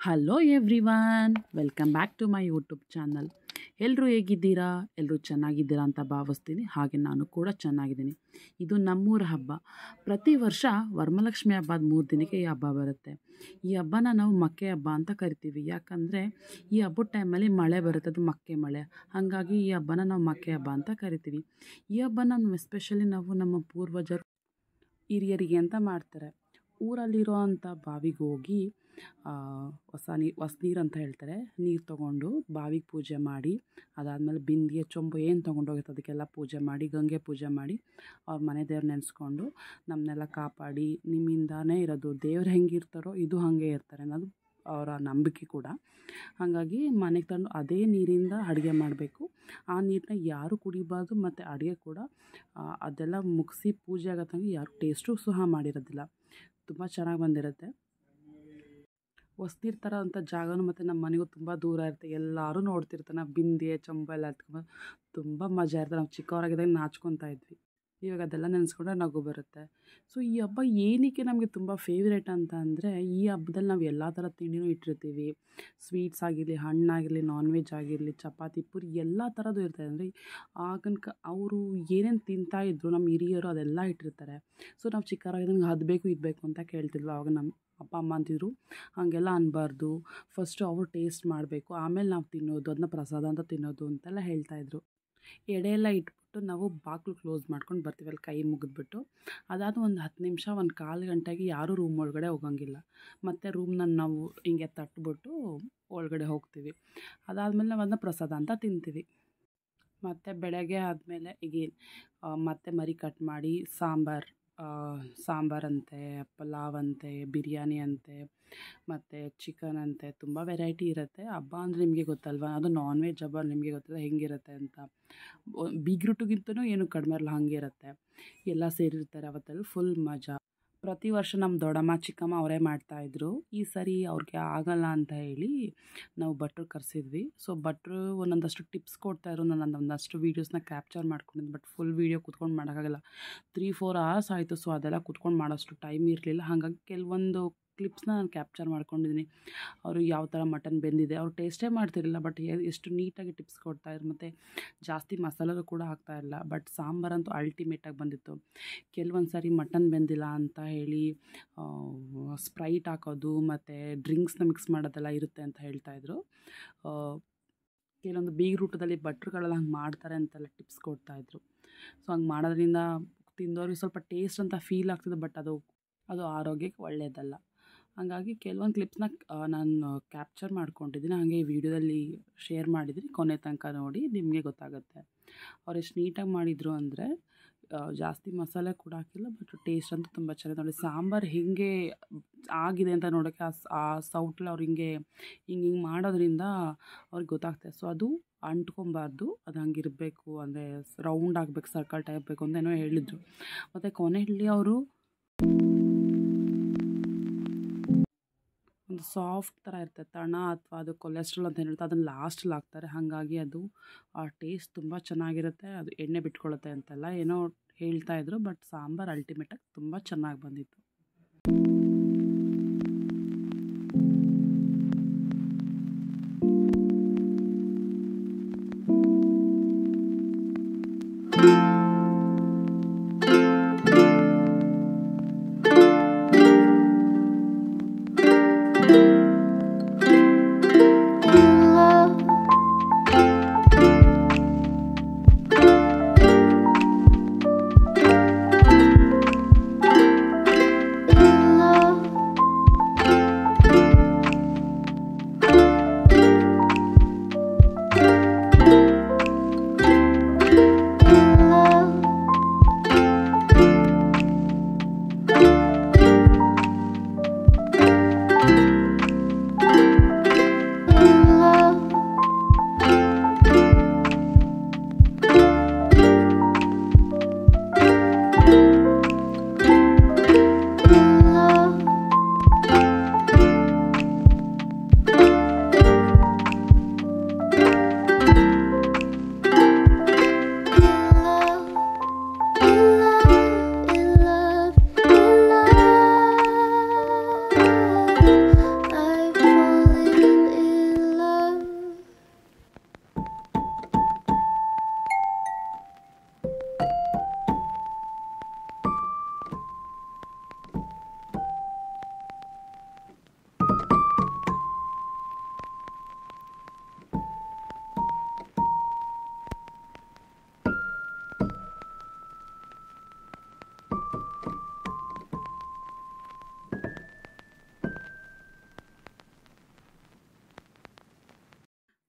Hello everyone, welcome back to my YouTube channel. ಎಲ್ಲರೂ ಹೇಗಿದ್ದೀರಾ? ಎಲ್ಲರೂ ಚೆನ್ನಾಗಿದ್ದೀರಾ ಅಂತ ಭಾವಿಸ್ತೀನಿ. ಹಾಗೆ ನಾನು ಕೂಡ ಚೆನ್ನಾಗಿದ್ದೀನಿ. ಇದು ನಮ್ಮೂರ ಹಬ್ಬ. ಪ್ರತಿ ವರ್ಷ ವರಮಹಾಲಕ್ಷ್ಮಿ ಹಬ್ಬದ 3 ದಿನಕ್ಕೆ ಈ ಹಬ್ಬ ಬರುತ್ತೆ. ಈ ಹಬ್ಬನ ನಾವು ಮಕ್ಕೆ ಹಬ್ಬ ಅಂತ ಕರಿತೀವಿ. ಯಾಕಂದರೆ ಈ ಹಬ್ಬದ ಟೈಮಲ್ಲಿ ಮಳೆ ಬರುತ್ತೆ, ಅದು ಮಕ್ಕೆ ಮಳೆ. ಹಾಗಾಗಿ ಈ ಹಬ್ಬನ ನಾವು ಮಕ್ಕೆ ಹಬ್ಬ ಅಂತ ಕರಿತೀವಿ. ಈ ಹಬ್ಬನ ಎಸ್ಪೆಷಲಿ ನಾವು ನಮ್ಮ ಪೂರ್ವಜರು ಹಿರಿಯರಿಗೆ ಅಂತ ಮಾಡ್ತಾರೆ. ಊರಲ್ಲಿರೋ ಅಂಥ ಬಾವಿಗೆ ಹೋಗಿ ಹೊಸ ನೀರು ಅಂತ ಹೇಳ್ತಾರೆ, ನೀರು ತೊಗೊಂಡು ಬಾವಿಗೆ ಪೂಜೆ ಮಾಡಿ, ಅದಾದಮೇಲೆ ಬಿಂದಿಗೆ ಚೊಂಬು ಏನು ತೊಗೊಂಡೋಗಿರ್ತಾರೆ ಅದಕ್ಕೆಲ್ಲ ಪೂಜೆ ಮಾಡಿ, ಗಂಗೆ ಪೂಜೆ ಮಾಡಿ, ಅವ್ರ ಮನೆ ದೇವ್ರು ನೆನೆಸ್ಕೊಂಡು ನಮ್ಮನ್ನೆಲ್ಲ ಕಾಪಾಡಿ, ನಿಮ್ಮಿಂದಾನೇ ಇರೋದು, ದೇವ್ರು ಹೆಂಗಿರ್ತಾರೋ ಇದು ಹಾಗೆ ಇರ್ತಾರೆ ಅನ್ನೋದು ಅವರ ನಂಬಿಕೆ ಕೂಡ. ಹಾಗಾಗಿ ಮನೆಗೆ ತಂದು ಅದೇ ನೀರಿಂದ ಅಡುಗೆ ಮಾಡಬೇಕು. ಆ ನೀರನ್ನ ಯಾರೂ ಕುಡಿಬಾರ್ದು. ಮತ್ತು ಅಡುಗೆ ಕೂಡ ಅದೆಲ್ಲ ಮುಗಿಸಿ ಪೂಜೆ ಆಗೋ ತನಕ ಯಾರು ಟೇಸ್ಟು ಸಹ ಮಾಡಿರೋದಿಲ್ಲ. ತುಂಬ ಚೆನ್ನಾಗಿ ಬಂದಿರುತ್ತೆ. ಹೊಸ್ನೀರು ಥರ ಅಂಥ ಜಾಗನೂ ಮತ್ತು ನಮ್ಮ ಮನೆಗೂ ತುಂಬ ದೂರ ಇರುತ್ತೆ. ಎಲ್ಲರೂ ನೋಡ್ತಿರ್ತಾರೆ. ನಾವು ಬಿಂದಿಗೆ ಚೊಂಬು ಎಲ್ಲ ಎತ್ಕೊಂಡು ತುಂಬ ಮಜಾ ಇರ್ತದೆ. ನಾವು ಚಿಕ್ಕವರಾಗಿದ್ದಾಗ ನಾಚ್ಕೊತಾ ಇದ್ವಿ. ಇವಾಗ ಅದೆಲ್ಲ ನೆನೆಸ್ಕೊಂಡ್ರೆ ನಗು ಬರುತ್ತೆ. ಸೊ ಈ ಹಬ್ಬ ಏನಕ್ಕೆ ನಮಗೆ ತುಂಬ ಫೇವ್ರೇಟ್ ಅಂತ ಅಂದರೆ, ಈ ಹಬ್ಬದಲ್ಲಿ ನಾವು ಎಲ್ಲ ಥರ ತಿಂಡಿನೂ ಇಟ್ಟಿರ್ತೀವಿ. ಸ್ವೀಟ್ಸ್ ಆಗಿರಲಿ, ಹಣ್ಣಾಗಿರಲಿ, ನಾನ್ ವೆಜ್ ಆಗಿರಲಿ, ಚಪಾತಿ ಪೂರಿ ಎಲ್ಲ ಥರದ್ದು ಇರ್ತದೆ. ಅಂದರೆ ಆಗನ್ಕ ಅವರು ಏನೇನು ತಿಂತಾಯಿದ್ರು ನಮ್ಮ ಹಿರಿಯರು ಅದೆಲ್ಲ ಇಟ್ಟಿರ್ತಾರೆ. ಸೊ ನಾವು ಚಿಕ್ಕವರಾಗಿದ್ದಾಗ ಅದು ಬೇಕು ಇದು ಬೇಕು ಅಂತ ಕೇಳ್ತಿದ್ವಿ. ಆವಾಗ ನಮ್ಮ ಅಪ್ಪ ಅಮ್ಮ ಅಂತಿದ್ರು, ಹಾಗೆಲ್ಲ ಅನ್ನಬಾರ್ದು, ಫಸ್ಟು ಅವರು ಟೇಸ್ಟ್ ಮಾಡಬೇಕು, ಆಮೇಲೆ ನಾವು ತಿನ್ನೋದು, ಅದನ್ನ ಪ್ರಸಾದ ಅಂತ ತಿನ್ನೋದು ಅಂತೆಲ್ಲ ಹೇಳ್ತಾಯಿದ್ರು. ಎಡೆ ಎಲ್ಲ ಇಟ್ಬಿಟ್ಟು ನಾವು ಬಾಗಿಲು ಕ್ಲೋಸ್ ಮಾಡ್ಕೊಂಡು ಬರ್ತೀವಿ, ಅಲ್ಲಿ ಕೈ ಮುಗಿದ್ಬಿಟ್ಟು. ಅದಾದ ಒಂದು 10 ನಿಮಿಷ, ಒಂದು 1/4 ಗಂಟೆಗೆ ಯಾರೂ ರೂಮ್ ಒಳಗಡೆ ಹೋಗೋಂಗಿಲ್ಲ. ಮತ್ತು ರೂಮ್ನ ನಾವು ಹಿಂಗೆ ತಟ್ಬಿಟ್ಟು ಒಳಗಡೆ ಹೋಗ್ತೀವಿ. ಅದಾದಮೇಲೆ ನಾವು ಅದನ್ನ ಪ್ರಸಾದ ಅಂತ ತಿಂತೀವಿ. ಮತ್ತು ಬೆಳಗ್ಗೆ ಆದಮೇಲೆ ಈಗೇನು ಮತ್ತೆ ಮರಿ ಕಟ್ ಮಾಡಿ ಸಾಂಬಾರಂತೆ, ಪಲಾವ್ ಅಂತೆ, ಬಿರಿಯಾನಿ ಅಂತೆ, ಮತ್ತು ಚಿಕನ್ ಅಂತೆ, ತುಂಬ ವೆರೈಟಿ ಇರುತ್ತೆ. ಹಬ್ಬ ಅಂದರೆ ನಿಮಗೆ ಗೊತ್ತಲ್ವ, ಅದು ನಾನ್ ವೆಜ್ ಹಬ್ಬ, ನಿಮಗೆ ಗೊತ್ತಲ್ಲ ಹೆಂಗಿರುತ್ತೆ ಅಂತ. ಬೀಗ್ರೂಟುಗಿಂತನೂ ಏನು ಕಡಿಮೆ ಇರಲ್ಲ, ಹಾಗೆ ಇರುತ್ತೆ. ಎಲ್ಲ ಸೇರಿರ್ತಾರೆ ಅವತ್ತೆಲ್ಲ, ಫುಲ್ ಮಜಾ. ಪ್ರತಿ ವರ್ಷ ನಮ್ಮ ದೊಡ್ಡಮ್ಮ ಚಿಕ್ಕಮ್ಮ ಅವರೇ ಮಾಡ್ತಾಯಿದ್ರು. ಈ ಸರಿ ಅವ್ರಿಗೆ ಆಗಲ್ಲ ಅಂತ ಹೇಳಿ ನಾವು ಭಟ್ರು ಕರೆಸಿದ್ವಿ. ಸೊ ಭಟ್ರು ಒಂದೊಂದಷ್ಟು ಟಿಪ್ಸ್ ಕೊಡ್ತಾಯಿದ್ರು. ನಾನು ಒಂದಷ್ಟು ವೀಡಿಯೋಸ್ನ ಕ್ಯಾಪ್ಚರ್ ಮಾಡ್ಕೊಂಡಿದ್ದು, ಬಟ್ ಫುಲ್ ವೀಡಿಯೋ ಕೂತ್ಕೊಂಡು ಮಾಡೋಕ್ಕಾಗಲ್ಲ. 3-4 ಅವರ್ಸ್ ಆಯಿತು. ಸೊ ಅದೆಲ್ಲ ಕೂತ್ಕೊಂಡು ಮಾಡೋಷ್ಟು ಟೈಮ್ ಇರಲಿಲ್ಲ. ಹಾಗಾಗಿ ಕೆಲವೊಂದು ಕ್ಲಿಪ್ಸ್ನ ನಾನು ಕ್ಯಾಪ್ಚರ್ ಮಾಡ್ಕೊಂಡಿದ್ದೀನಿ. ಅವರು ಯಾವ ಥರ ಮಟನ್ ಬೆಂದಿದೆ, ಅವ್ರು ಟೇಸ್ಟೇ ಮಾಡ್ತಿರಲಿಲ್ಲ, ಬಟ್ ಎಷ್ಟು ನೀಟಾಗಿ ಟಿಪ್ಸ್ ಕೊಡ್ತಾಯಿದ್ರು. ಮತ್ತು ಜಾಸ್ತಿ ಮಸಾಲೆಗಳು ಕೂಡ ಹಾಕ್ತಾಯಿರಲಿಲ್ಲ. ಬಟ್ ಸಾಂಬಾರಂತೂ ಅಲ್ಟಿಮೇಟಾಗಿ ಬಂದಿತ್ತು. ಕೆಲವೊಂದು ಸಾರಿ ಮಟನ್ ಬೆಂದಿಲ್ಲ ಅಂತ ಹೇಳಿ ಸ್ಪ್ರೈಟ್ ಹಾಕೋದು ಮತ್ತು ಡ್ರಿಂಕ್ಸ್ನ ಮಿಕ್ಸ್ ಮಾಡೋದೆಲ್ಲ ಇರುತ್ತೆ ಅಂತ ಹೇಳ್ತಾಯಿದ್ರು. ಕೆಲವೊಂದು ಬೀಗ್ರೂಟದಲ್ಲಿ ಭಟ್ರುಗಳೆಲ್ಲ ಹಂಗೆ ಮಾಡ್ತಾರೆ ಅಂತೆಲ್ಲ ಟಿಪ್ಸ್ ಕೊಡ್ತಾಯಿದ್ರು. ಸೊ ಹಂಗೆ ಮಾಡೋದ್ರಿಂದ ತಿಂದವ್ರಿಗೆ ಸ್ವಲ್ಪ ಟೇಸ್ಟ್ ಅಂತ ಫೀಲ್ ಆಗ್ತದೆ, ಬಟ್ ಅದು ಆರೋಗ್ಯಕ್ಕೆ ಒಳ್ಳೆಯದಲ್ಲ. ಹಾಗಾಗಿ ಕೆಲವೊಂದು ಕ್ಲಿಪ್ಸ್ನ ನಾನು ಕ್ಯಾಪ್ಚರ್ ಮಾಡ್ಕೊಂಡಿದ್ದೀನಿ, ಹಾಗೆ ಈ ವಿಡಿಯೋದಲ್ಲಿ ಶೇರ್ ಮಾಡಿದ್ದೀನಿ. ಕೊನೆ ತನಕ ನೋಡಿ, ನಿಮಗೆ ಗೊತ್ತಾಗುತ್ತೆ. ಅವ್ರು ಎಷ್ಟು ನೀಟಾಗಿ ಮಾಡಿದರು ಅಂದರೆ, ಜಾಸ್ತಿ ಮಸಾಲೆ ಕೂಡ ಹಾಕಿಲ್ಲ, ಬಟ್ ಟೇಸ್ಟ್ ಅಂತೂ ತುಂಬ ಚೆನ್ನಾಗಿ. ನೋಡಿ ಸಾಂಬಾರು ಹೇಗೆ ಆಗಿದೆ ಅಂತ ನೋಡೋಕ್ಕೆ ಆ ಸೌಟಲ್ಲಿ ಅವ್ರು ಹಿಂಗೆ ಮಾಡೋದ್ರಿಂದ ಅವ್ರಿಗೆ ಗೊತ್ತಾಗ್ತದೆ. ಸೊ ಅದು ಅಂಟ್ಕೊಬಾರ್ದು, ಅದು ಹಂಗಿರಬೇಕು, ಅಂದರೆ ರೌಂಡ್ ಆಗಬೇಕು, ಸರ್ಕಲ್ ಟೈಪ್ ಬೇಕು ಅಂತ ಏನೋ ಹೇಳಿದರು. ಮತ್ತು ಕೊನೆಯಲ್ಲಿ ಅವರು ಒಂದು ಸಾಫ್ಟ್ ಥರ ಇರ್ತದೆ, ತಣ ಅಥವಾ ಅದು ಕೊಲೆಸ್ಟ್ರಾಲ್ ಅಂತ ಏನಿರುತ್ತೆ ಅದನ್ನು ಲಾಸ್ಟಲ್ಲಿ ಹಾಕ್ತಾರೆ. ಹಾಗಾಗಿ ಅದು ಆ ಟೇಸ್ಟ್ ತುಂಬ ಚೆನ್ನಾಗಿರುತ್ತೆ. ಅದು ಎಣ್ಣೆ ಬಿಟ್ಕೊಳ್ಳುತ್ತೆ ಅಂತೆಲ್ಲ ಏನೋ ಹೇಳ್ತಾಯಿದ್ರು, ಬಟ್ ಸಾಂಬಾರು ಅಲ್ಟಿಮೇಟಾಗಿ ತುಂಬ ಚೆನ್ನಾಗಿ ಬಂದಿತ್ತು.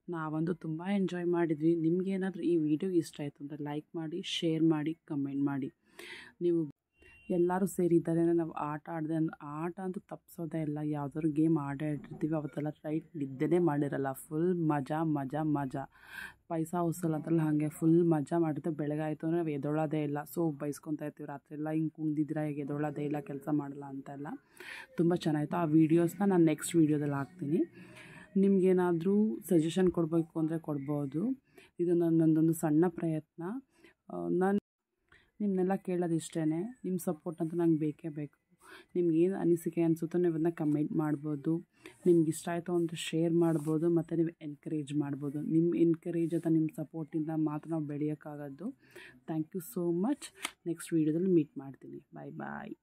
ನಾವಂತೂ ತುಂಬ ಎಂಜಾಯ್ ಮಾಡಿದ್ವಿ. ನಿಮಗೇನಾದರೂ ಈ ವಿಡಿಯೋ ಇಷ್ಟ ಆಯಿತು ಅಂದರೆ ಲೈಕ್ ಮಾಡಿ, ಶೇರ್ ಮಾಡಿ, ಕಮೆಂಟ್ ಮಾಡಿ. ನೀವು ಎಲ್ಲರೂ ಸೇರಿದ್ದಾರೆ ನಾವು ಆಟ ಅಂತೂ ತಪ್ಪಿಸೋದೇ ಇಲ್ಲ. ಯಾವುದಾದ್ರು ಗೇಮ್ ಆಡಿರ್ತೀವಿ ಅವತ್ತೆಲ್ಲ ರೈಟ್ ನಿದ್ದೆನೇ ಮಾಡಿರಲ್ಲ. ಫುಲ್ ಮಜಾ ಮಜಾ ಮಜಾ. ಪೈಸಾ ವಸೂಲ್ ಅಂತೆಲ್ಲ ಹಾಗೆ ಫುಲ್ ಮಜಾ ಮಾಡಿರ್ತೀವಿ. ಬೆಳಗ್ಗೆ ಆಯಿತು ಅಂದರೆ ನಾವು ಎದ್ದೊಳ್ಳೋದೇ ಇಲ್ಲ. ಸೊ ಬೈಸ್ಕೊತಾ ಇರ್ತೀವಿ ರಾತ್ರಿ ಎಲ್ಲ, ಹಿಂಗೆ ಕುಂದಿದ್ದೀರಾ, ಈಗ ಎದ್ದೊಳ್ಳೋದೇ ಇಲ್ಲ, ಕೆಲಸ ಮಾಡಲ್ಲ ಅಂತೆಲ್ಲ. ತುಂಬ ಚೆನ್ನಾಗಿತ್ತು. ಆ ವೀಡಿಯೋಸ್ನ ನಾನು ನೆಕ್ಸ್ಟ್ ವೀಡಿಯೋದಲ್ಲಿ ಹಾಕ್ತೀನಿ. ನಿಮಗೇನಾದರೂ ಸಜೆಷನ್ ಕೊಡಬೇಕು ಅಂದರೆ ಕೊಡ್ಬೋದು. ಇದು ನನ್ನದೊಂದು ಸಣ್ಣ ಪ್ರಯತ್ನ. ನಾನು ನಿಮ್ಮನ್ನೆಲ್ಲ ಕೇಳೋದು ಇಷ್ಟೇ, ನಿಮ್ಮ ಸಪೋರ್ಟ್ ಅಂತೂ ನಂಗೆ ಬೇಕೇ ಬೇಕು. ನಿಮ್ಗೇನು ಅನಿಸಿಕೆ ಅನಿಸುತ್ತೋ ನೀವು ಅದನ್ನ ಕಮೆಂಟ್ ಮಾಡ್ಬೋದು. ನಿಮ್ಗೆ ಇಷ್ಟ ಆಯಿತು ಅಂದರೆ ಶೇರ್ ಮಾಡ್ಬೋದು ಮತ್ತು ನೀವು ಎನ್ಕರೇಜ್ ಮಾಡ್ಬೋದು. ನಿಮ್ಮ ಎನ್ಕರೇಜ್ ಅಥವಾ ನಿಮ್ಮ ಸಪೋರ್ಟಿಂದ ಮಾತ್ರ ನಾವು ಬೆಳೆಯೋಕ್ಕಾಗೋದು. Thank you so much. Next ವೀಡಿಯೋದಲ್ಲಿ ಮೀಟ್ ಮಾಡ್ತೀನಿ. ಬಾಯ್ ಬಾಯ್.